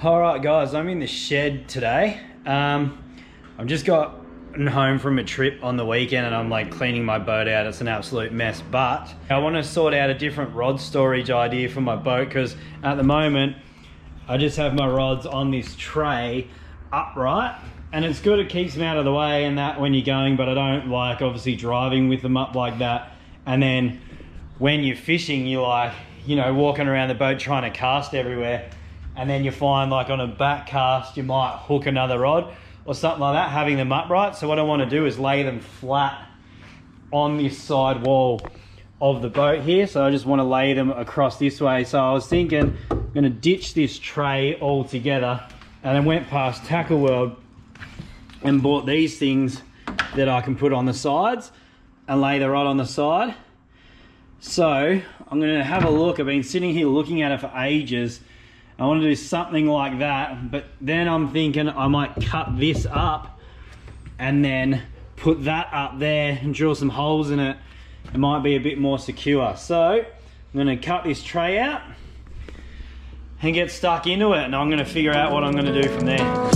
All right, guys, I'm in the shed today. I've just got home from a trip on the weekend and I'm like cleaning my boat out. It's an absolute mess, but I want to sort out a different rod storage idea for my boat, because at the moment I just have my rods on this tray upright, and it's good, it keeps them out of the way and that when you're going, but I don't like obviously driving with them up like that. And then when you're fishing, you're like, you know, walking around the boat trying to cast everywhere, and then you find like on a back cast you might hook another rod or something like that, having them upright. So what I want to do is lay them flat on this side wall of the boat here. So I just want to lay them across this way. So I was thinking I'm going to ditch this tray altogether, and I went past Tackle World and bought these things that I can put on the sides and lay the rod on the side. So I'm going to have a look. I've been sitting here looking at it for ages. I want to do something like that, but then I'm thinking I might cut this up and then put that up there and drill some holes in it. It might be a bit more secure. So I'm going to cut this tray out and get stuck into it, and I'm going to figure out what I'm going to do from there.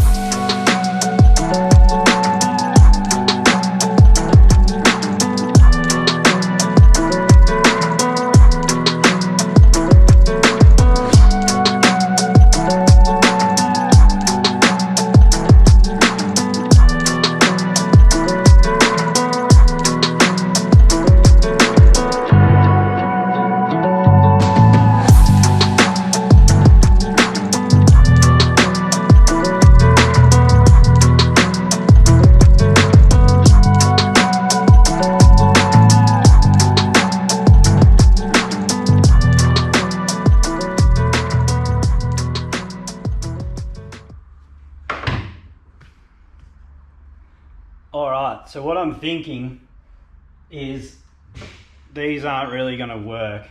Alright, so what I'm thinking is these aren't really going to work,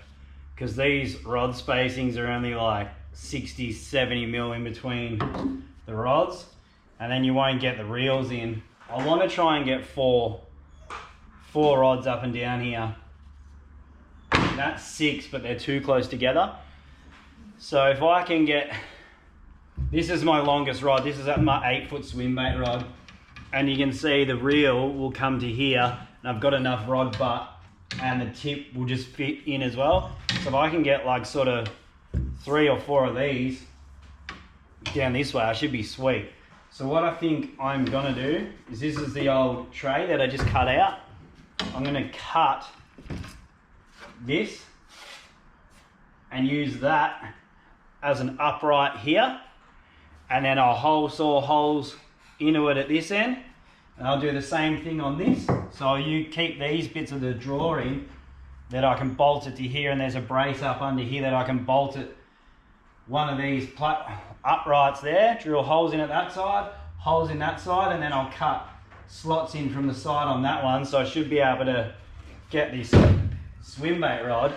because these rod spacings are only like 60, 70 mil in between the rods, and then you won't get the reels in. I want to try and get four rods up and down here. That's 6, but they're too close together. So if I can get, this is my longest rod, this is my 8-foot swim bait rod. And you can see the reel will come to here, and I've got enough rod butt and the tip will just fit in as well. So if I can get like sort of 3 or 4 of these down this way, I should be sweet. So what I think I'm gonna do is, this is the old tray that I just cut out. I'm gonna cut this and use that as an upright here, and then I'll hole saw holes into it at this end, and I'll do the same thing on this. So you keep these bits of the drawing that I can bolt it to here, and there's a brace up under here that I can bolt it, one of these uprights there, drill holes in at that side, holes in that side, and then I'll cut slots in from the side on that one. So I should be able to get this swim bait rod,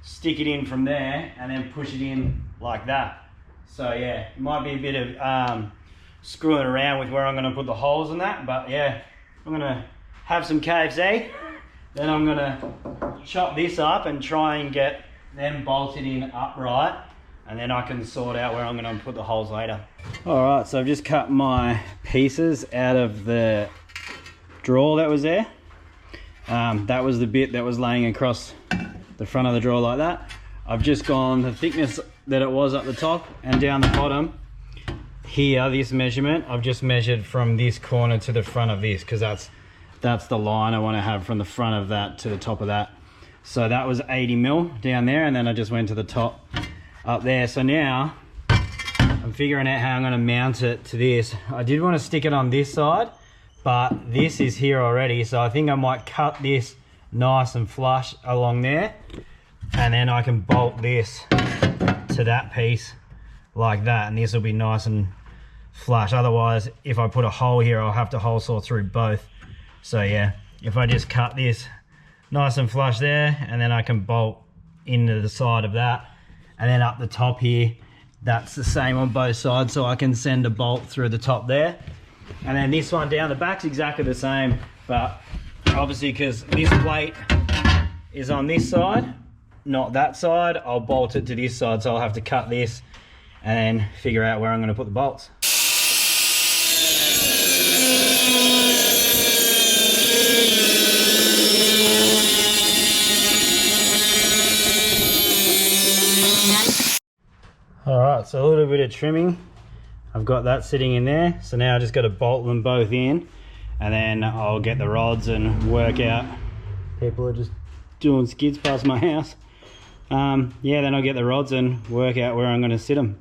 stick it in from there, and then push it in like that. So yeah, it might be a bit of screwing around with where I'm going to put the holes in that, but yeah, I'm going to have some KFC, then I'm going to chop this up and try and get them bolted in upright, and then I can sort out where I'm going to put the holes later. Alright, so I've just cut my pieces out of the drawer that was there. That was the bit that was laying across the front of the drawer like that. I've just gone the thickness that it was at the top and down the bottom. Here, this measurement, I've just measured from this corner to the front of this, because that's the line I want to have from the front of that to the top of that. So that was 80 mil down there, and then I just went to the top up there. So now I'm figuring out how I'm going to mount it to this. I did want to stick it on this side, but this is here already, so I think I might cut this nice and flush along there, and then I can bolt this to that piece like that, and this will be nice and flush. Otherwise, if I put a hole here, I'll have to hole saw through both. So yeah, if I just cut this nice and flush there, and then I can bolt into the side of that, and then up the top here, that's the same on both sides, so I can send a bolt through the top there. And then this one down the back's exactly the same, but obviously because this plate is on this side, not that side, I'll bolt it to this side, so I'll have to cut this and then figure out where I'm going to put the bolts. Alright, so a little bit of trimming. I've got that sitting in there. So now I just got to bolt them both in, and then I'll get the rods and work out. People are just doing skids past my house. Yeah, then I'll get the rods and work out where I'm going to sit them.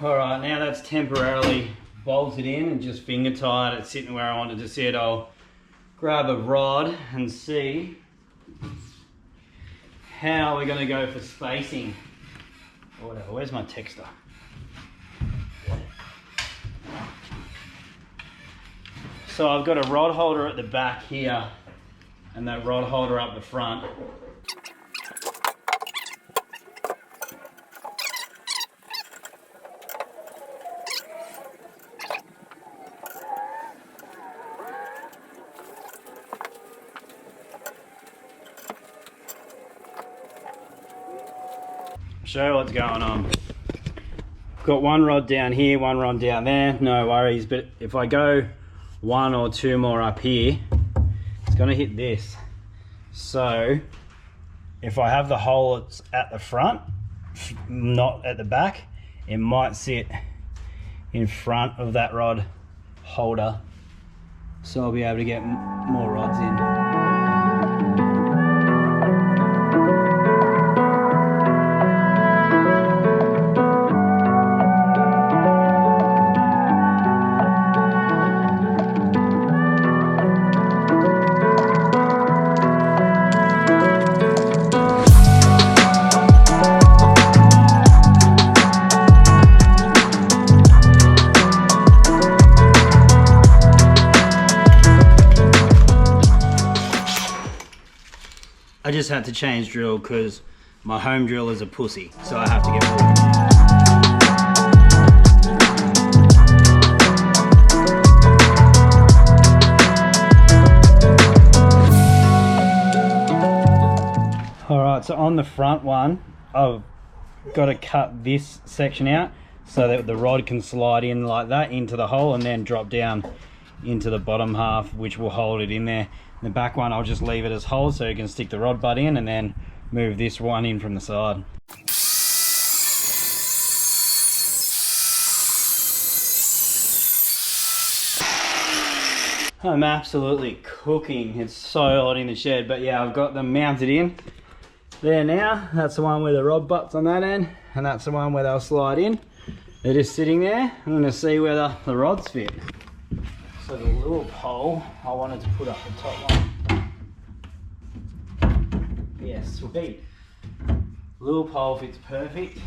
Alright, now that's temporarily bolted in and just finger tight. It's sitting where I wanted to sit. I'll grab a rod and see how we're going to go for spacing. Or whatever. Where's my texter? So I've got a rod holder at the back here and that rod holder up the front. Show you what's going on. Got one rod down here, one rod down there, no worries, but if I go one or two more up here, it's going to hit this. So if I have the hole that's at the front, not at the back, it might sit in front of that rod holder, so I'll be able to get more rods in. I just had to change drill because my home drill is a pussy, so I have to get moved. Alright, so on the front one, I've got to cut this section out so that the rod can slide in like that into the hole and then drop down into the bottom half, which will hold it in there. The back one I'll just leave it as holes so you can stick the rod butt in and then move this one in from the side. I'm absolutely cooking. It's so hot in the shed, but yeah, I've got them mounted in there now. That's the one where the rod butts on that end, and that's the one where they'll slide in. They're just sitting there. I'm going to see whether the rods fit. So the little pole, I wanted to put up the top one. Yes, sweet. Little pole fits perfect.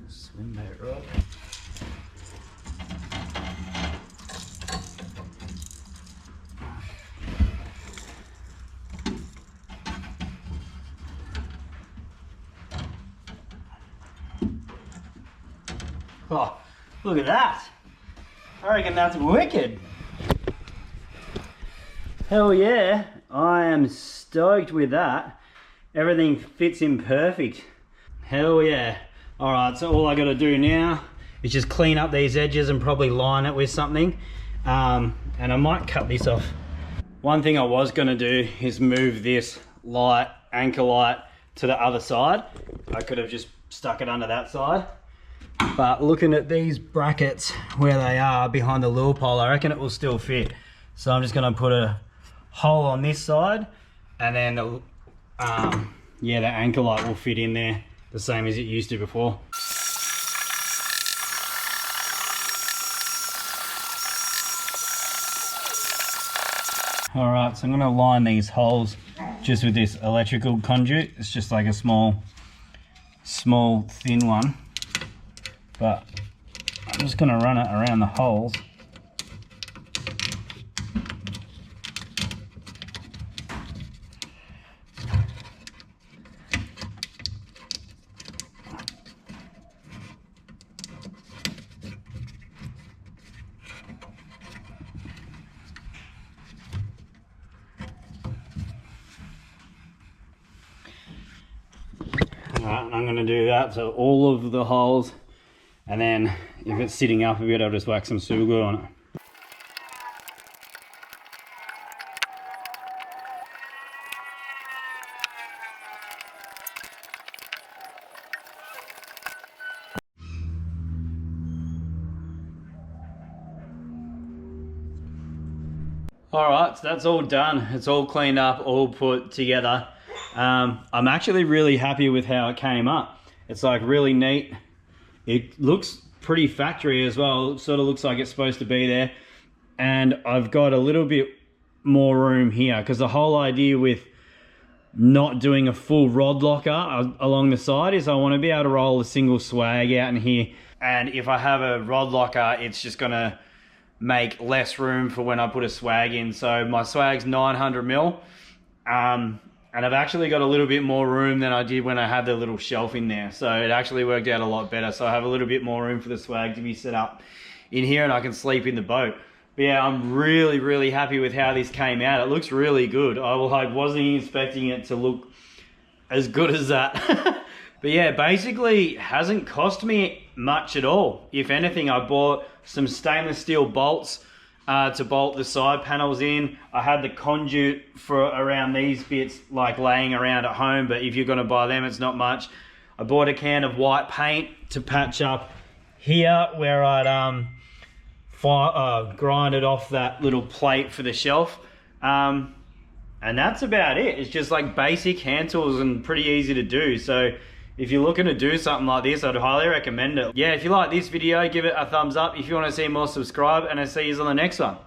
Swim bait rod. Oh, look at that. I reckon that's wicked. Hell yeah, I am stoked with that. Everything fits in perfect. Hell yeah. All right, so all I gotta do now is just clean up these edges and probably line it with something. And I might cut this off. One thing I was gonna do is move this light, anchor light, to the other side. I could have just stuck it under that side. But looking at these brackets where they are behind the lure pole, I reckon it will still fit. So I'm just going to put a hole on this side, and then the anchor light will fit in there the same as it used to before. Alright, so I'm going to line these holes just with this electrical conduit. It's just like a small thin one. But I'm just going to run it around the holes. Alright, I'm gonna do that to all of the holes, and then if it's sitting up a bit, I'll just whack some super glue on it. Alright, so that's all done. It's all cleaned up, all put together. I'm actually really happy with how it came up. It's like really neat. It looks pretty factory as well. It sort of looks like it's supposed to be there. And I've got a little bit more room here, because the whole idea with not doing a full rod locker along the side is I want to be able to roll a single swag out in here. And if I have a rod locker, it's just gonna make less room for when I put a swag in. So my swag's 900 mil, and I've actually got a little bit more room than I did when I had the little shelf in there. So it actually worked out a lot better. So I have a little bit more room for the swag to be set up in here, and I can sleep in the boat. But yeah, I'm really, really happy with how this came out. It looks really good. I wasn't expecting it to look as good as that. But yeah, basically hasn't cost me much at all. If anything, I bought some stainless steel bolts to bolt the side panels in. I had the conduit for around these bits like laying around at home, but if you're gonna buy them, it's not much. I bought a can of white paint to patch up here where I'd grinded off that little plate for the shelf. And that's about it. It's just like basic hand tools and pretty easy to do. So if you're looking to do something like this, I'd highly recommend it. Yeah, if you like this video, give it a thumbs up. If you want to see more, subscribe, and I'll see you on the next one.